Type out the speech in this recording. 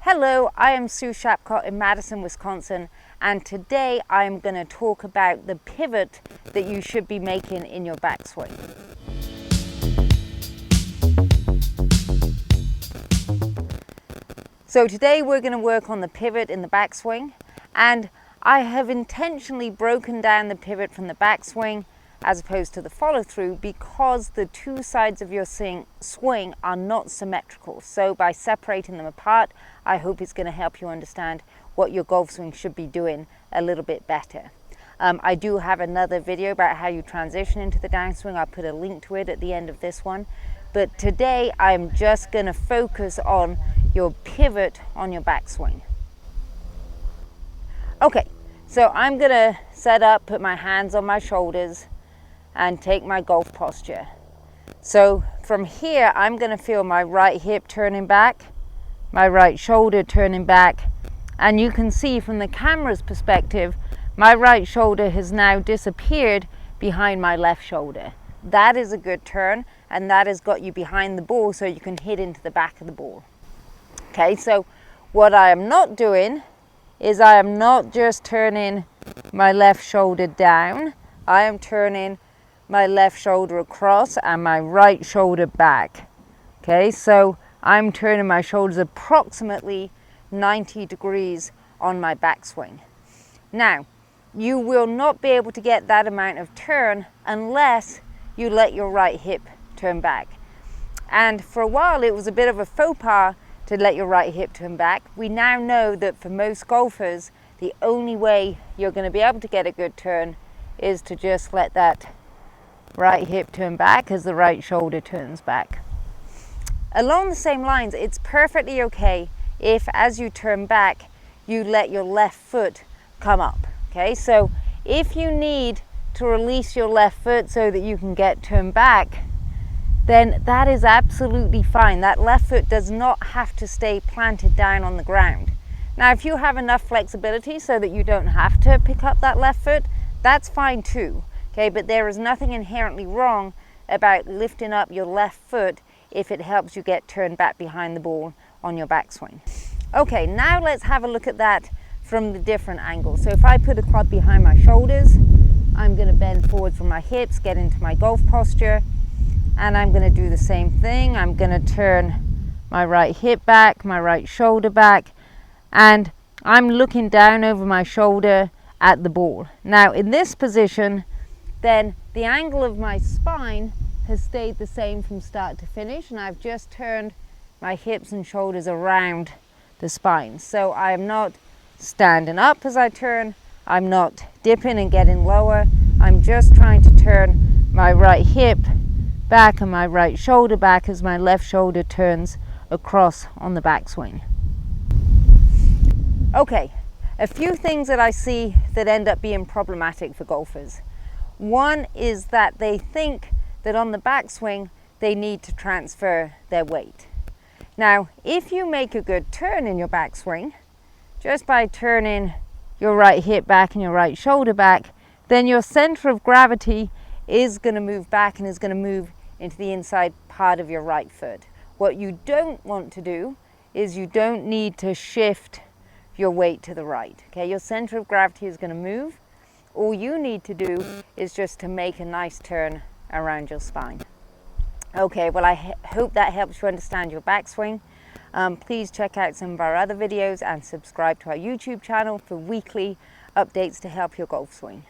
Hello, I am Sue Shapcott in Madison, Wisconsin, and today I'm going to talk about the pivot that you should be making in your backswing. So today we're going to work on the pivot in the backswing, and I have intentionally broken down the pivot from the backswing as opposed to the follow through because the two sides of your swing are not symmetrical. So by separating them apart, I hope it's going to help you understand what your golf swing should be doing a little bit better. I do have another video about how you transition into the downswing. I'll put a link to it at the end of this one. But today I'm just going to focus on your pivot on your backswing. Okay, so I'm going to set up, put my hands on my shoulders, and take my golf posture. So from here, I'm going to feel my right hip turning back, my right shoulder turning back, and you can see from the camera's perspective, my right shoulder has now disappeared behind my left shoulder. That is a good turn, and that has got you behind the ball so you can hit into the back of the ball. Okay, so what I am not doing is I am not just turning my left shoulder down, I am turning my left shoulder across and my right shoulder back. Okay, so I'm turning my shoulders approximately 90 degrees on my backswing. Now, you will not be able to get that amount of turn unless you let your right hip turn back. And for a while it was a bit of a faux pas to let your right hip turn back. We now know that for most golfers, the only way you're going to be able to get a good turn is to just let that right hip turn back as the right shoulder turns back. Along the same lines, it's perfectly okay if as you turn back, you let your left foot come up. Okay, so if you need to release your left foot so that you can get turned back, then that is absolutely fine. That left foot does not have to stay planted down on the ground. Now, if you have enough flexibility so that you don't have to pick up that left foot, that's fine too. Okay, but there is nothing inherently wrong about lifting up your left foot if it helps you get turned back behind the ball on your backswing. Okay, now let's have a look at that from the different angles. So if I put a club behind my shoulders, I'm going to bend forward from my hips, get into my golf posture, and I'm going to do the same thing. I'm going to turn my right hip back, my right shoulder back, and I'm looking down over my shoulder at the ball. Now in this position, then the angle of my spine has stayed the same from start to finish, and I've just turned my hips and shoulders around the spine. So I am not standing up as I turn, I'm not dipping and getting lower, I'm just trying to turn my right hip back and my right shoulder back as my left shoulder turns across on the backswing. Okay, a few things that I see that end up being problematic for golfers. One is that they think that on the backswing they need to transfer their weight. Now, if you make a good turn in your backswing, just by turning your right hip back and your right shoulder back, then your center of gravity is going to move back and is going to move into the inside part of your right foot. What you don't want to do is you don't need to shift your weight to the right. Okay, your center of gravity is going to move. All you need to do is just to make a nice turn around your spine. Okay, well I hope that helps you understand your backswing. Please check out some of our other videos and subscribe to our YouTube channel for weekly updates to help your golf swing.